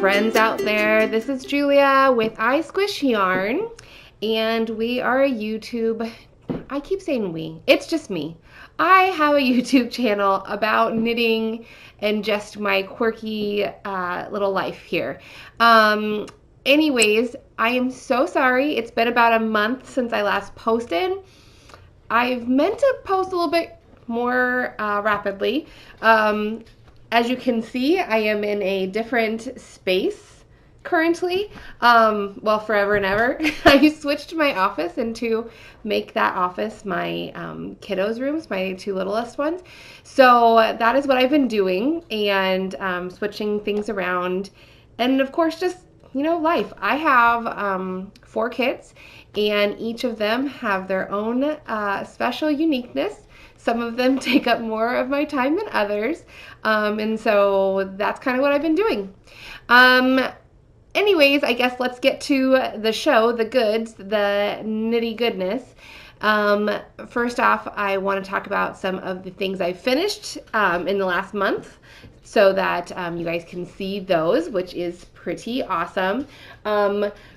friends out there. This is Julia with I Squish Yarn, and we are a YouTube, I keep saying we, it's just me. I have a YouTube channel about knitting and just my quirky little life here. Anyways, I am so sorry. It's been about a month since I last posted. I've meant to post a little bit more rapidly. As you can see, I am in a different space currently. Well, forever and ever. I switched my office to make that office my kiddos' rooms, my two littlest ones. So that is what I've been doing, and switching things around. And of course, just, life. I have 4 kids, and each of them have their own special uniqueness. Some of them take up more of my time than others, and so that's kind of what I've been doing. Anyways, I guess let's get to the show, the goods, the nitty goodness. First off, I want to talk about some of the things I finished in the last month so that you guys can see those, which is pretty awesome.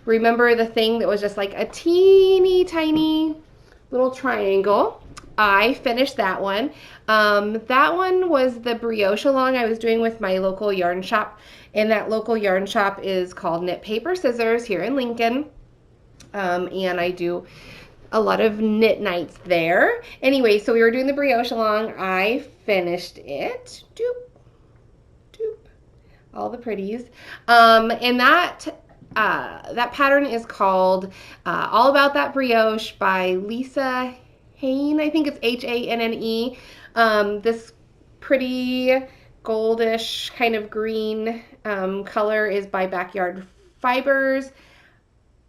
Remember the thing that was just like a teeny tiny little triangle? I finished that one. That one was the brioche along I was doing with my local yarn shop, and that local yarn shop is called Knit Paper Scissors here in Lincoln, and I do a lot of knit nights there. Anyway, so we were doing the brioche along. I finished it. Doop, doop, all the pretties, and that pattern is called All About That Brioche by Lisa Hain. I think it's Hanne. This pretty goldish kind of green color is by Backyard Fibers.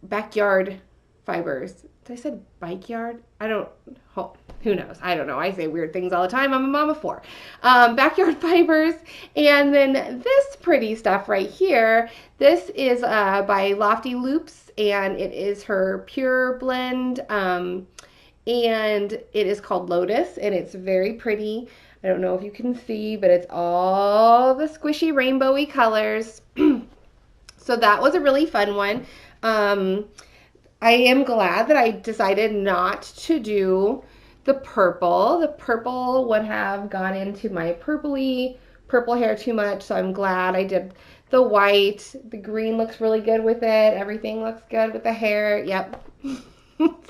Backyard Fibers. Did I said backyard? Who knows? I don't know. I say weird things all the time. I'm a mom of 4. Backyard Fibers. And then this pretty stuff right here, this is by Lofty Loops, and it is her pure blend. And it is called Lotus, and it's very pretty. I don't know if you can see, but it's all the squishy rainbowy colors. So that was a really fun one. I am glad that I decided not to do the purple. The purple would have gone into my purple hair too much, so I'm glad I did the white. The green looks really good with it. Everything looks good with the hair. Yep.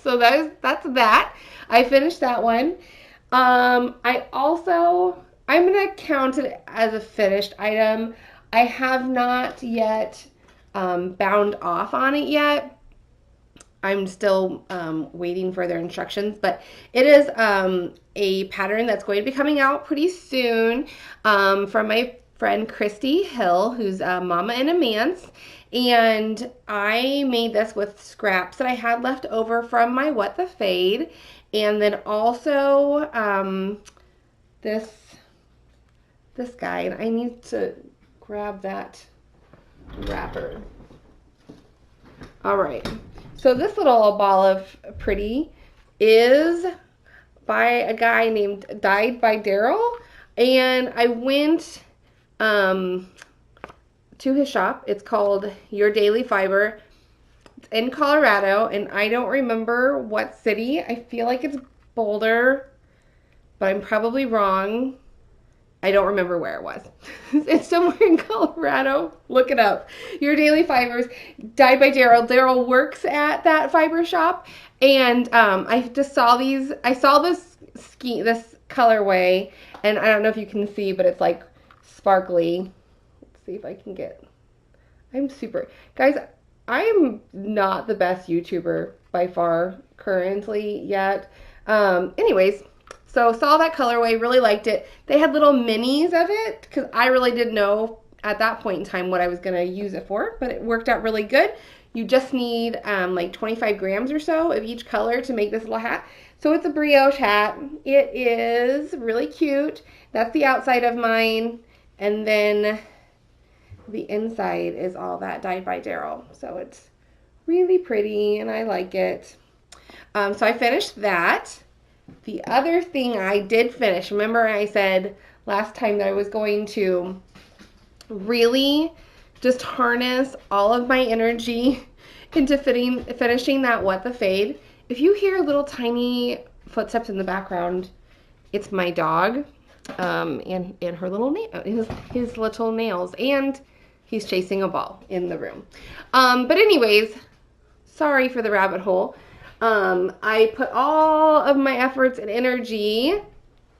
So that's that. I finished that one. I'm going to count it as a finished item. I have not yet bound off on it yet. I'm still waiting for their instructions, but it is a pattern that's going to be coming out pretty soon from my friend Christy Hill, who's a mama and a manse. And I made this with scraps that I had left over from my What the Fade. And then also this guy. And I need to grab that wrapper. All right. So this little ball of pretty is by a guy named Dyed by Daryl. And I went to his shop. It's called Your Daily Fiber. It's in Colorado, and I don't remember what city. I feel like it's Boulder, but I'm probably wrong. I don't remember where it was. It's somewhere in Colorado. Look it up. Your Daily Fibers, Dyed by Daryl. Daryl works at that fiber shop, and I just saw these. I saw this colorway, and I don't know if you can see, but it's like sparkly. See if I can get. Guys, I am not the best YouTuber by far currently yet. Anyways, so saw that colorway, really liked it. They had little minis of it because I really didn't know at that point in time what I was going to use it for, but it worked out really good. You just need like 25 grams or so of each color to make this little hat. So it's a brioche hat. It is really cute. That's the outside of mine. And then the inside is all that Dyed by Daryl. So it's really pretty and I like it. So I finished that. The other thing I did finish, remember I said last time that I was going to really just harness all of my energy into finishing that What the Fade. If you hear little tiny footsteps in the background, it's my dog, and her little his little nails, and he's chasing a ball in the room. But anyways, sorry for the rabbit hole. I put all of my efforts and energy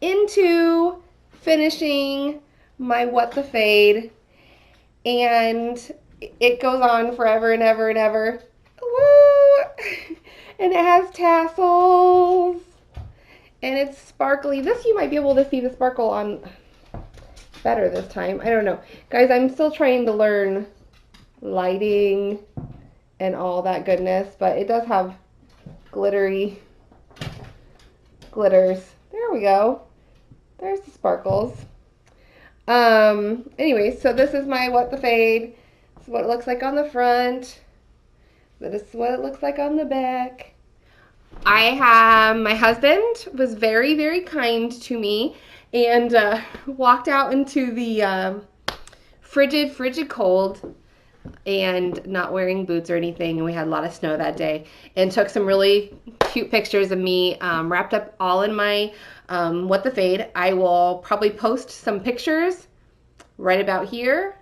into finishing my What the Fade, and it goes on forever and ever and ever. Woo! And it has tassels, and it's sparkly. This, you might be able to see the sparkle on better this time. I don't know. Guys, I'm still trying to learn lighting and all that goodness, but it does have glitters. There we go. There's the sparkles. Anyway, so this is my What the Fade. This is what it looks like on the front. This is what it looks like on the back. My husband was very, very kind to me and walked out into the frigid cold, and not wearing boots or anything, and we had a lot of snow that day, and took some really cute pictures of me wrapped up all in my What the Fade. I will probably post some pictures right about here.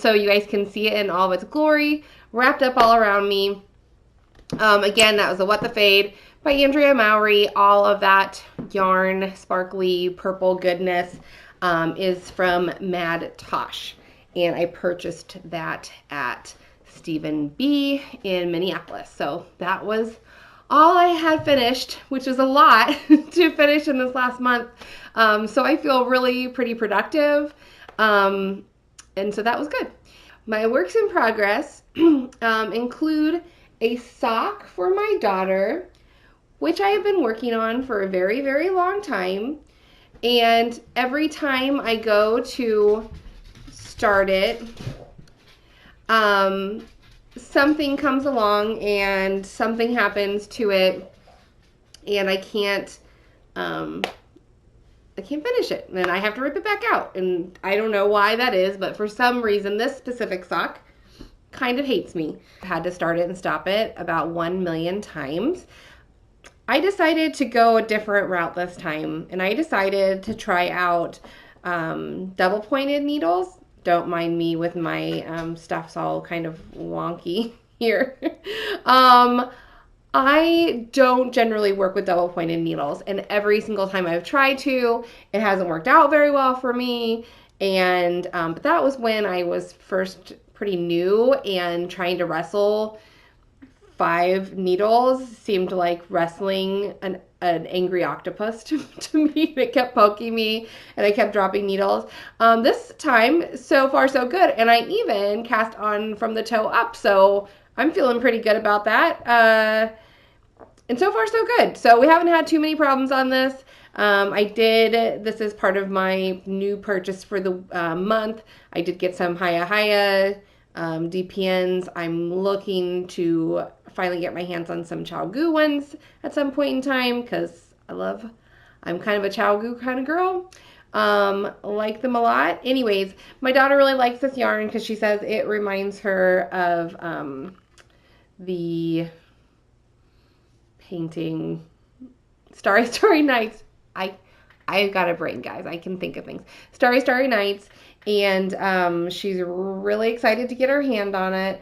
So you guys can see it in all of its glory, wrapped up all around me. Again, that was a What the Fade by Andrea Mowry. All of that yarn, sparkly purple goodness is from Mad Tosh, and I purchased that at Stephen B in Minneapolis. So that was all I had finished, which is a lot to finish in this last month. So I feel really pretty productive. And so that was good. My works in progress include a sock for my daughter, which I have been working on for a very, very long time. And every time I go to start it, something comes along and something happens to it, and I can't finish it, and I have to rip it back out, and I don't know why that is, but for some reason this specific sock kind of hates me. I had to start it and stop it about 1 million times. I decided to go a different route this time, and I decided to try out double pointed needles. Don't mind me with my stuff's all kind of wonky here. I don't generally work with double pointed needles, and every single time I've tried to, it hasn't worked out very well for me. And but that was when I was first pretty new, and trying to wrestle 5 needles seemed like wrestling an angry octopus to me. It kept poking me, and I kept dropping needles. This time, so far so good, and I even cast on from the toe up, so I'm feeling pretty good about that. And so far so good. So we haven't had too many problems on this. This is part of my new purchase for the month. I did get some Haya DPNs. I'm looking to finally get my hands on some ChiaoGoo ones at some point in time, because I'm kind of a ChiaoGoo kind of girl. Like them a lot. Anyways, my daughter really likes this yarn because she says it reminds her of the painting Starry Starry Nights. I got a brain, guys. I can think of things. Starry Starry Nights, and she's really excited to get her hand on it.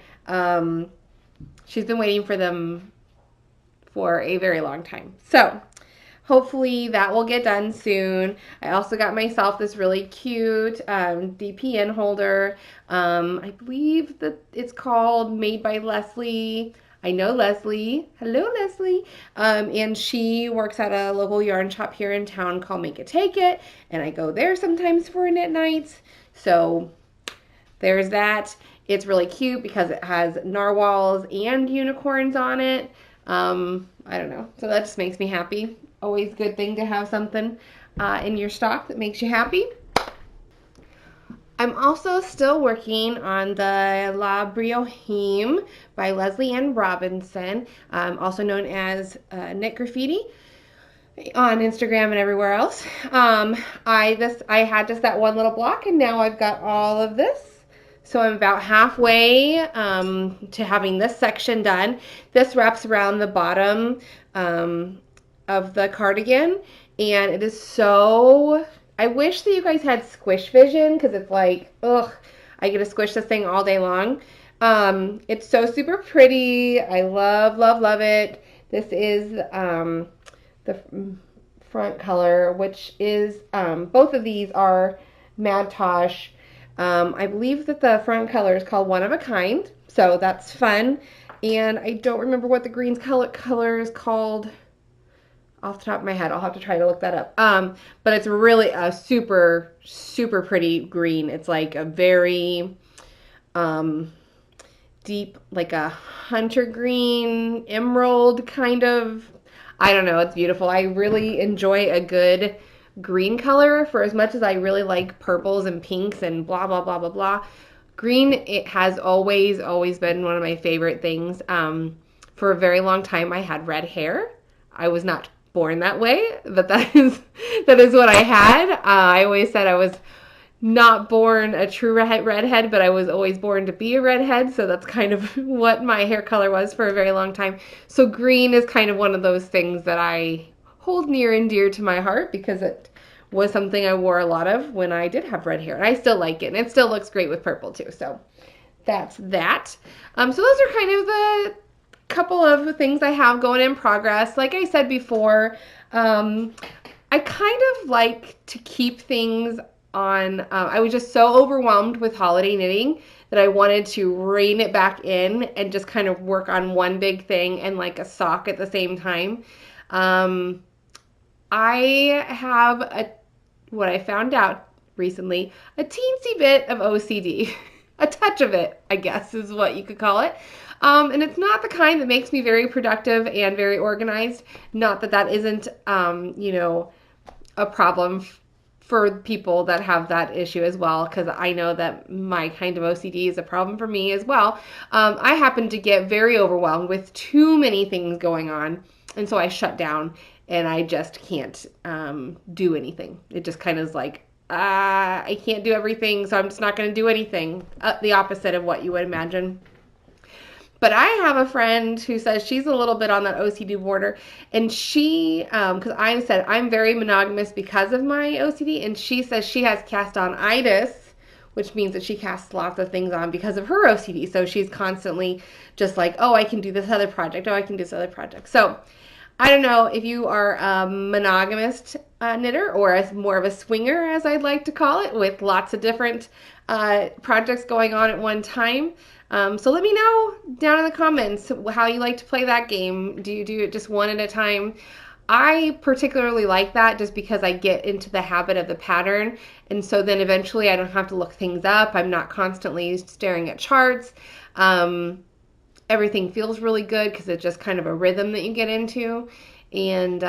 She's been waiting for them for a very long time. So hopefully that will get done soon. I also got myself this really cute DPN holder. I believe that it's called Made by Leslie. I know Leslie. Hello, Leslie. And she works at a local yarn shop here in town called Make It Take It, and I go there sometimes for knit nights. So there's that. It's really cute because it has narwhals and unicorns on it. I don't know. So that just makes me happy. Always a good thing to have something in your stock that makes you happy. I'm also still working on the La Brioheme by Leslie Ann Robinson, also known as Knit Graffiti on Instagram and everywhere else. I had just that one little block, and now I've got all of this. So I'm about halfway to having this section done. This wraps around the bottom of the cardigan, and it is so. I wish that you guys had squish vision because it's like, ugh, I get to squish this thing all day long. It's so super pretty. I love, love, love it. This is the front color, which is both of these are Mad Tosh. I believe that the front color is called One of a Kind, so that's fun. And I don't remember what the green's color is called off the top of my head. I'll have to try to look that up. But it's really a super, super pretty green. It's like a very deep, like a hunter green, emerald kind of. I don't know. It's beautiful. I really enjoy a good green color for as much as I really like purples and pinks and blah, blah, blah, blah, blah. Green, it has always, always been one of my favorite things. For a very long time, I had red hair. I was not born that way, but that is what I had. I always said I was not born a true redhead, but I was always born to be a redhead, so that's kind of what my hair color was for a very long time. So green is kind of one of those things that I hold near and dear to my heart because it was something I wore a lot of when I did have red hair, and I still like it, and it still looks great with purple too, so that's that. So those are kind of the couple of things I have going in progress. Like I said before, I kind of like to keep things on. I was just so overwhelmed with holiday knitting that I wanted to rein it back in and just kind of work on one big thing and like a sock at the same time. I have what I found out recently, a teensy bit of OCD. A touch of it, I guess, is what you could call it. And it's not the kind that makes me very productive and very organized. Not that that isn't, a problem for people that have that issue as well, because I know that my kind of OCD is a problem for me as well. I happen to get very overwhelmed with too many things going on, and so I shut down, and I just can't do anything. It just kind of is like, I can't do everything, so I'm just not going to do anything. The opposite of what you would imagine. But I have a friend who says she's a little bit on that OCD border, and she, because I said I'm very monogamous because of my OCD, and she says she has cast-on-itis, which means that she casts lots of things on because of her OCD. So she's constantly just like, oh, I can do this other project. Oh, I can do this other project. So I don't know if you are a monogamist knitter or more of a swinger, as I'd like to call it, with lots of different projects going on at one time. So let me know down in the comments how you like to play that game. Do you do it just one at a time? I particularly like that just because I get into the habit of the pattern, and so then eventually I don't have to look things up. I'm not constantly staring at charts. Everything feels really good because it's just kind of a rhythm that you get into. And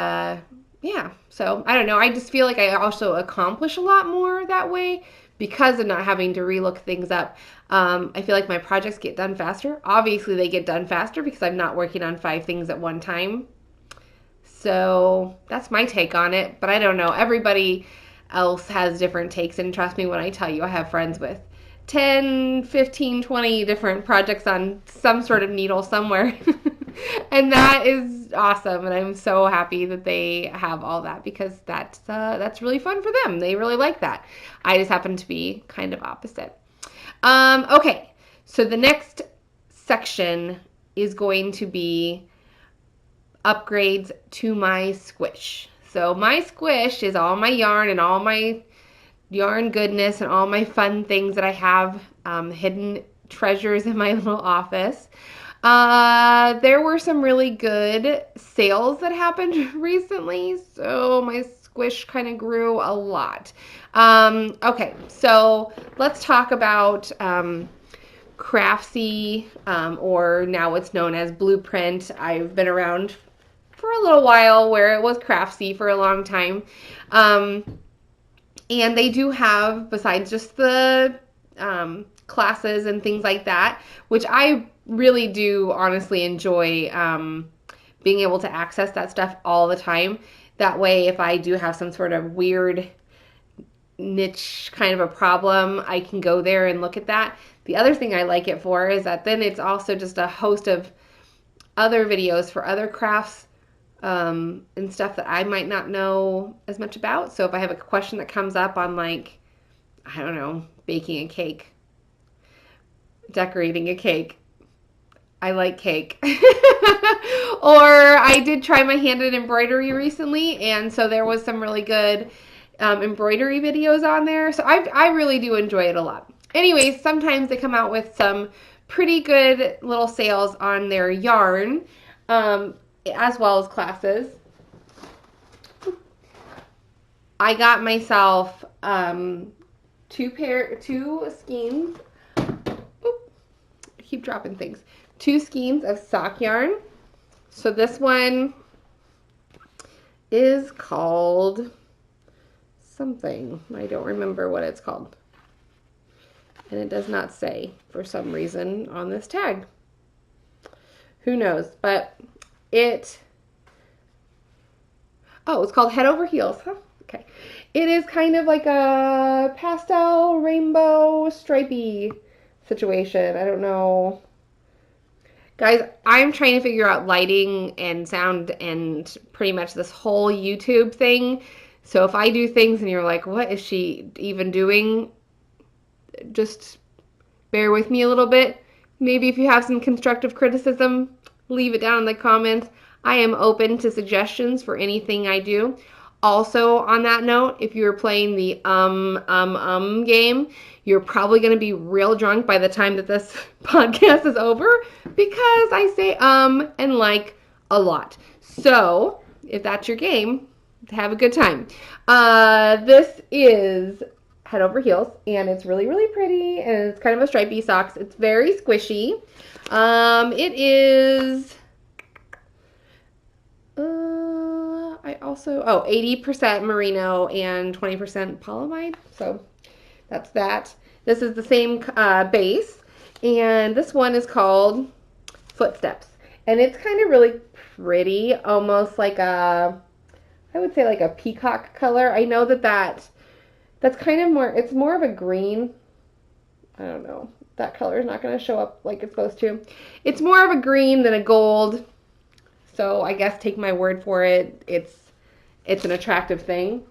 yeah, so I don't know. I just feel like I also accomplish a lot more that way because of not having to relook things up. I feel like my projects get done faster. Obviously, they get done faster because I'm not working on 5 things at one time. So that's my take on it. But I don't know. Everybody else has different takes. And trust me when I tell you, I have friends with 10, 15, 20 different projects on some sort of needle somewhere. And that is awesome. And I'm so happy that they have all that because that's really fun for them. They really like that. I just happen to be kind of opposite. Okay, so the next section is going to be upgrades to my squish. So my squish is all my yarn and all my yarn goodness and all my fun things that I have, hidden treasures in my little office. There were some really good sales that happened recently, so my squish kind of grew a lot. Okay, so let's talk about Craftsy, or now it's known as Blueprint. I've been around for a little while where it was Craftsy for a long time. And they do have, besides just the classes and things like that, which I really do honestly enjoy being able to access that stuff all the time. That way, if I do have some sort of weird niche kind of a problem, I can go there and look at that. The other thing I like it for is that then it's also just a host of other videos for other crafts and stuff that I might not know as much about. So if I have a question that comes up on, like, I don't know, baking a cake, decorating a cake, I like cake. Or I did try my hand at embroidery recently, and so there was some really good embroidery videos on there. So I really do enjoy it a lot. Anyways, sometimes they come out with some pretty good little sales on their yarn, as well as classes. I got myself two skeins. Oop, I keep dropping things. 2 skeins of sock yarn. So this one is called something. I don't remember what it's called. And it does not say for some reason on this tag. Who knows? But it's called Head Over Heels. Huh? Okay. It is kind of like a pastel, rainbow, stripey situation. I don't know. Guys, I'm trying to figure out lighting and sound and pretty much this whole YouTube thing. So if I do things and you're like, what is she even doing? Just bear with me a little bit. Maybe if you have some constructive criticism, leave it down in the comments. I am open to suggestions for anything I do. Also, on that note, if you're playing the game, you're probably going to be real drunk by the time that this podcast is over because I say and like a lot. So, if that's your game, have a good time. This is Head Over Heels, and it's really, really pretty, and it's kind of a stripy socks. It's very squishy. It is... 80% merino and 20% polyamide. So that's that. This is the same base, and this one is called Footsteps, and it's kind of really pretty, almost like I would say like a peacock color. I know that's kind of more. It's more of a green. I don't know. That color is not going to show up like it's supposed to. It's more of a green than a gold. So I guess take my word for it. It's an attractive thing.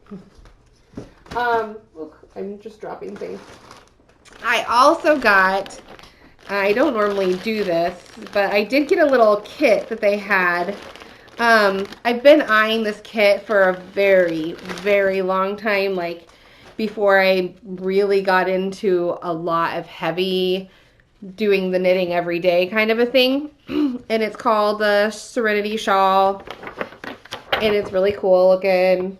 Look, I'm just dropping things. I also got, I don't normally do this, but I did get a little kit that they had. I've been eyeing this kit for a very, very long time, like before I really got into a lot of heavy doing the knitting every day kind of a thing. And it's called the Serenity Shawl, and it's really cool looking.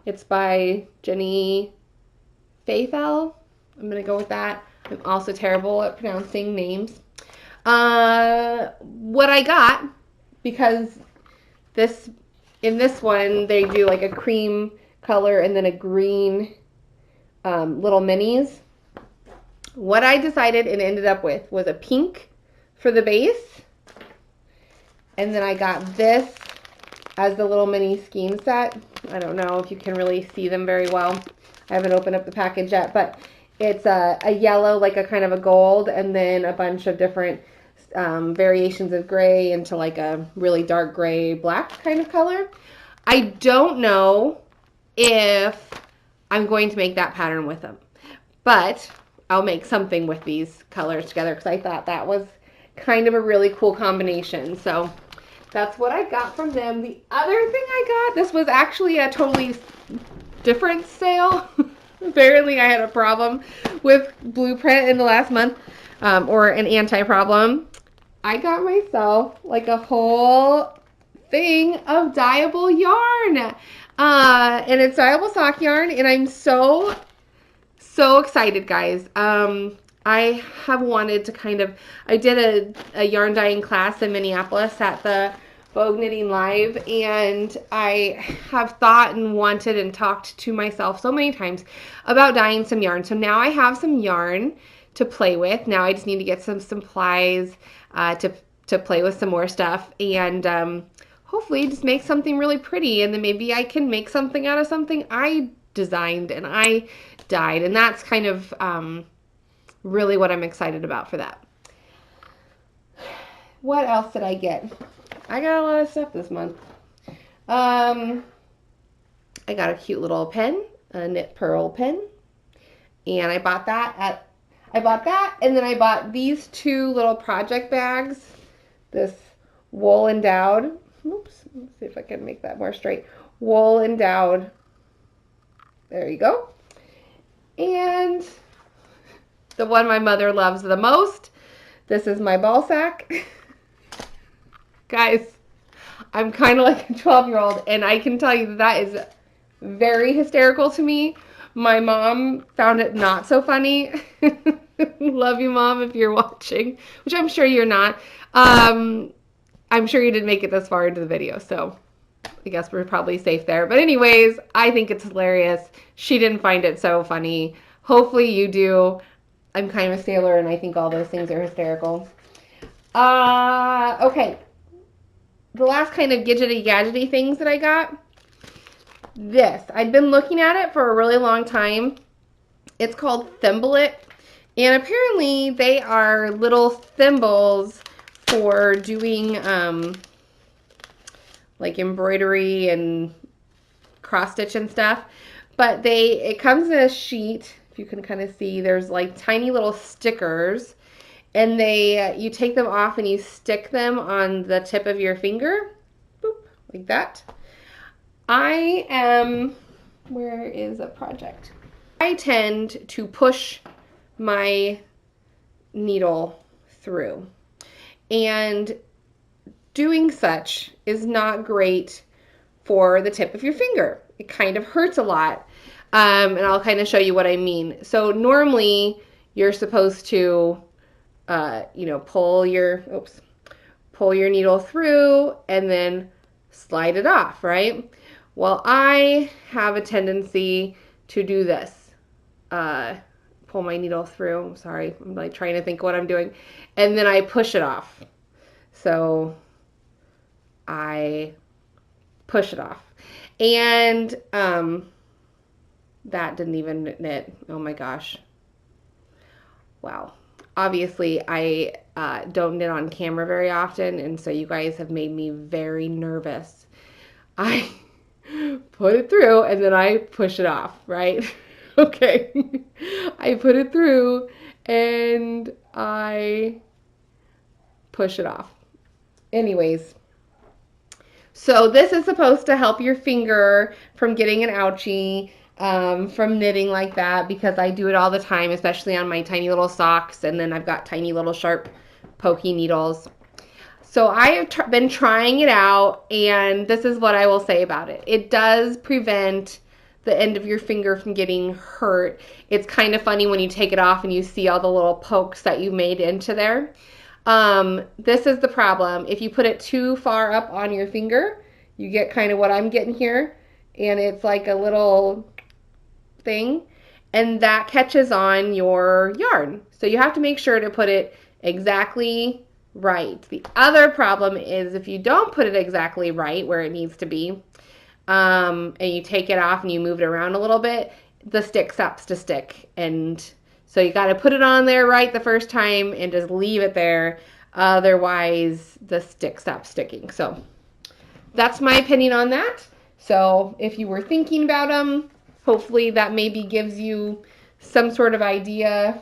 It's by Jenny Fayfell. I'm gonna go with that. I'm also terrible at pronouncing names. What I got, because in this one they do like a cream color and then a green little minis. What I decided and ended up with was a pink for the base. And then I got this as the little mini skein set. I don't know if you can really see them very well. I haven't opened up the package yet, but it's a yellow, like a kind of a gold, and then a bunch of different variations of gray into like a really dark gray, black kind of color. I don't know if I'm going to make that pattern with them, but I'll make something with these colors together because I thought that was kind of a really cool combination. So that's what I got from them. The other thing I got, this was actually a totally different sale. Apparently I had a problem with Blueprint in the last month, or an anti-problem. I got myself like a whole thing of dyeable yarn. And it's dyeable sock yarn, and I'm so excited, guys. I have wanted to I did a yarn dyeing class in Minneapolis at the Vogue Knitting Live, and I have thought and wanted and talked to myself so many times about dyeing some yarn. So now I have some yarn to play with. Now I just need to get some supplies to play with some more stuff, and hopefully just make something really pretty, and then maybe I can make something out of something I designed and I dyed, and that's kind of really what I'm excited about for that. What else did I get? I got a lot of stuff this month. I got a cute little pen, a knit pearl pen, and I bought that, and then I bought these two little project bags. This wool endowed. Oops, let's see if I can make that more straight. Wool endowed. There you go. And the one my mother loves the most. This is my ball sack. Guys, I'm kind of like a 12-year-old, and I can tell you that is very hysterical to me. My mom found it not so funny. Love you, Mom, if you're watching, which I'm sure you're not. I'm sure you didn't make it this far into the video, so I guess we're probably safe there. But anyways, I think it's hilarious. She didn't find it so funny. Hopefully you do. I'm kind of a sailor, and I think all those things are hysterical. Okay. The last kind of gadgety things that I got, this. I've been looking at it for a really long time. It's called Thimblet, and apparently they are little thimbles for doing like embroidery and cross stitch and stuff. But it comes in a sheet. If you can kind of see, there's like tiny little stickers. And you take them off and you stick them on the tip of your finger, boop, like that. Where is a project? I tend to push my needle through, and doing such is not great for the tip of your finger. It kind of hurts a lot, and I'll kind of show you what I mean. So normally you're supposed to pull your needle through and then slide it off, right? Well, I have a tendency to do this. Pull my needle through. I'm sorry. I'm like trying to think what I'm doing. And then I push it off. So I push it off. And that didn't even knit. Oh my gosh. Wow. Obviously, I don't knit on camera very often, and so you guys have made me very nervous. I put it through, and then I push it off, right? Okay. I put it through, and I push it off. Anyways, so this is supposed to help your finger from getting an ouchie. From knitting like that, because I do it all the time, especially on my tiny little socks, and then I've got tiny little sharp pokey needles. So I have been trying it out, and this is what I will say about it. It does prevent the end of your finger from getting hurt. It's kind of funny when you take it off and you see all the little pokes that you made into there. This is the problem. If you put it too far up on your finger, you get kind of what I'm getting here, and it's like a little thing, and that catches on your yarn. So you have to make sure to put it exactly right. The other problem is if you don't put it exactly right where it needs to be, and you take it off and you move it around a little bit, the stick stops to stick. And so you got to put it on there right the first time and just leave it there. Otherwise, the stick stops sticking. So that's my opinion on that. So if you were thinking about them, hopefully that maybe gives you some sort of idea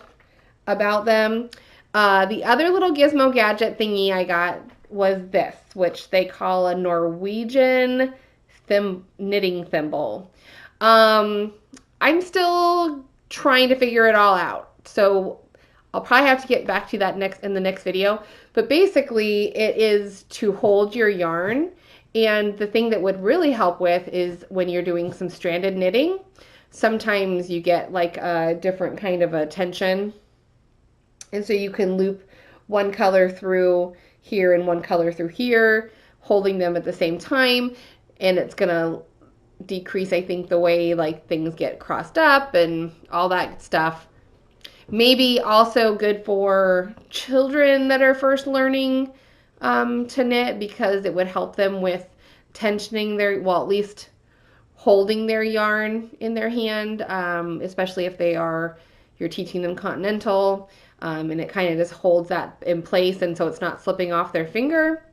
about them. The other little gizmo gadget thingy I got was this, which they call a Norwegian knitting thimble. I'm still trying to figure it all out, so I'll probably have to get back to that in the next video. But basically, it is to hold your yarn. And the thing that would really help with is when you're doing some stranded knitting, sometimes you get like a different kind of a tension. And so you can loop one color through here and one color through here, holding them at the same time, and it's going to decrease, I think, the way like things get crossed up and all that stuff. Maybe also good for children that are first learning to knit, because it would help them with tensioning their, well, at least holding their yarn in their hand, especially if you're teaching them continental, and it kind of just holds that in place, and so it's not slipping off their finger.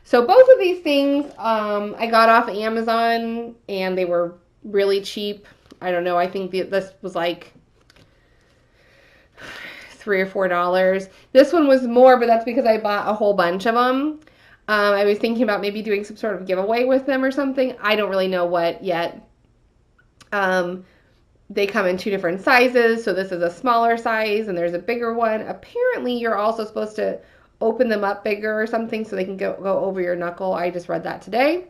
So both of these things I got off Amazon, and they were really cheap. I don't know, I think this was like $3 or $4. This one was more, but that's because I bought a whole bunch of them. I was thinking about maybe doing some sort of giveaway with them or something. I don't really know what yet. They come in 2 different sizes, so this is a smaller size and there's a bigger one. Apparently you're also supposed to open them up bigger or something so they can go over your knuckle. I just read that today.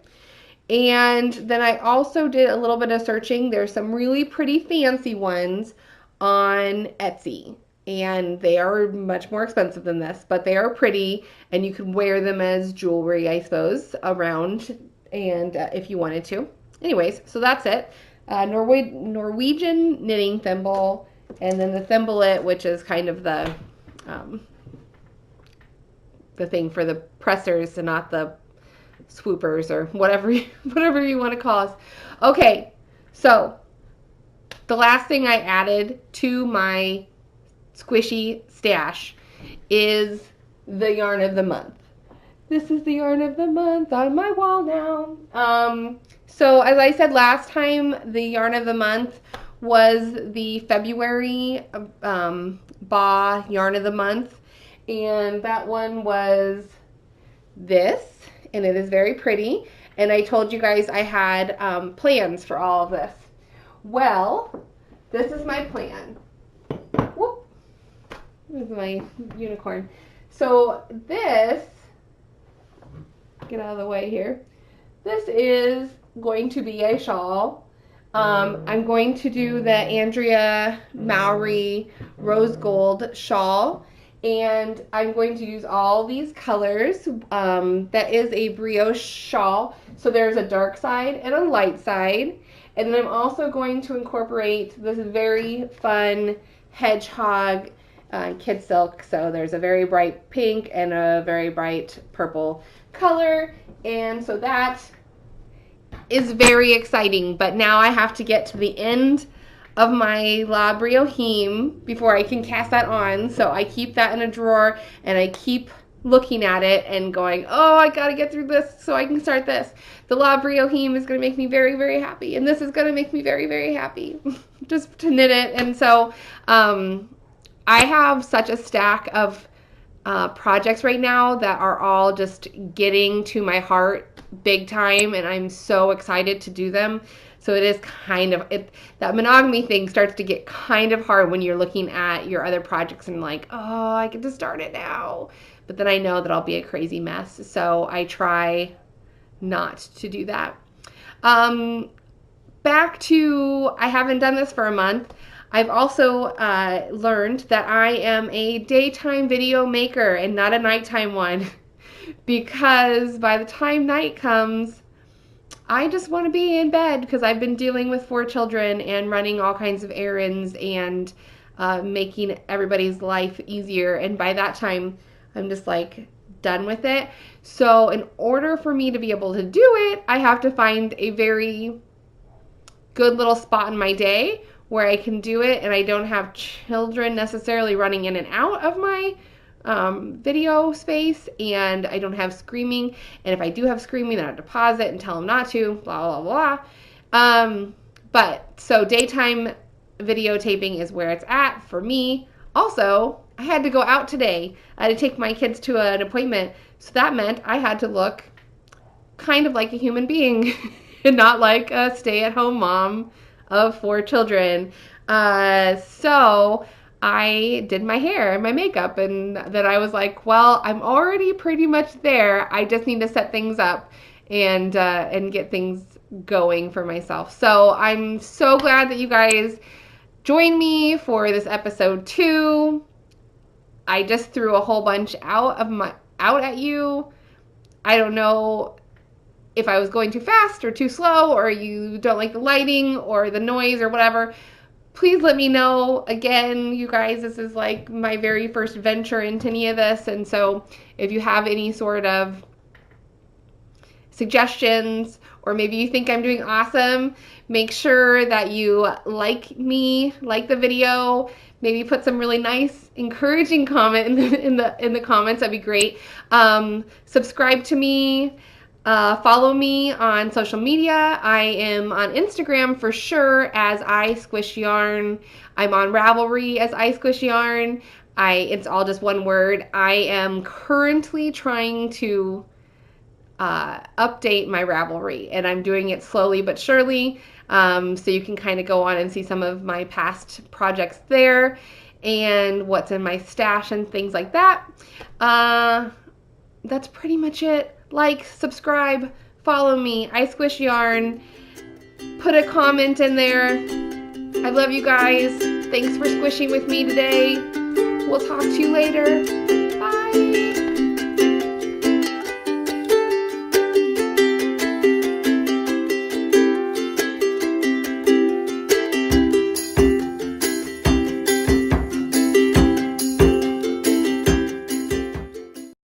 And then I also did a little bit of searching. There's some really pretty fancy ones on Etsy, and they are much more expensive than this, but they are pretty, and you can wear them as jewelry, I suppose, around, and if you wanted to. Anyways, so that's it. Norwegian knitting thimble, and then the thimblet, which is kind of the thing for the pressers and not the swoopers or whatever you want to call us. Okay, so the last thing I added to my squishy stash is the yarn of the month. This is the yarn of the month on my wall now. So as I said last time, the yarn of the month was the February Ba yarn of the month, and that one was this, and it is very pretty. And I told you guys I had plans for all of this. Well, this is my plan. Whoop. This is my unicorn. So this, get out of the way here. This is going to be a shawl. I'm going to do the Andrea Mowry rose gold shawl, and I'm going to use all these colors. That is a brioche shawl, so there's a dark side and a light side. And then I'm also going to incorporate this very fun hedgehog kid silk. So there's a very bright pink and a very bright purple color. And so that is very exciting. But now I have to get to the end of my La Brioheme before I can cast that on. So I keep that in a drawer, and I keep looking at it and going, oh, I gotta get through this so I can start this. The La Brioheme is gonna make me very, very happy, and this is gonna make me very, very happy just to knit it. And so I have such a stack of projects right now that are all just getting to my heart big time, and I'm so excited to do them. So it is kind of, that monogamy thing starts to get kind of hard when you're looking at your other projects and like, oh, I get to start it now. But then I know that I'll be a crazy mess, so I try not to do that. Back to, I haven't done this for a month. I've also learned that I am a daytime video maker and not a nighttime one, because by the time night comes, I just want to be in bed, because I've been dealing with 4 children and running all kinds of errands and making everybody's life easier. And by that time, I'm just like done with it. So in order for me to be able to do it, I have to find a very good little spot in my day where I can do it, and I don't have children necessarily running in and out of my video space, and I don't have screaming. And if I do have screaming, then I have to pause it and tell them not to, blah, blah, blah. But so daytime videotaping is where it's at for me. Also, I had to go out today. I had to take my kids to an appointment, so that meant I had to look kind of like a human being and not like a stay-at-home mom of 4 children. So I did my hair and my makeup, and then I was like, well, I'm already pretty much there. I just need to set things up and get things going for myself. So I'm so glad that you guys joined me for this episode 2. I just threw a whole bunch out at you. I don't know if I was going too fast or too slow, or you don't like the lighting or the noise or whatever. Please let me know. Again, you guys, this is like my very first venture into any of this, and so if you have any sort of suggestions, or maybe you think I'm doing awesome, make sure that you like the video, maybe put some really nice encouraging comment in the comments. That'd be great. Subscribe to me. Follow me on social media. I am on Instagram for sure as I Squish Yarn. I'm on Ravelry as I Squish Yarn. It's all just one word. I am currently trying to update my Ravelry, and I'm doing it slowly but surely. So you can kind of go on and see some of my past projects there and what's in my stash and things like that. That's pretty much it. Like, subscribe, follow me, I Squish Yarn, put a comment in there. I love you guys. Thanks for squishing with me today. We'll talk to you later.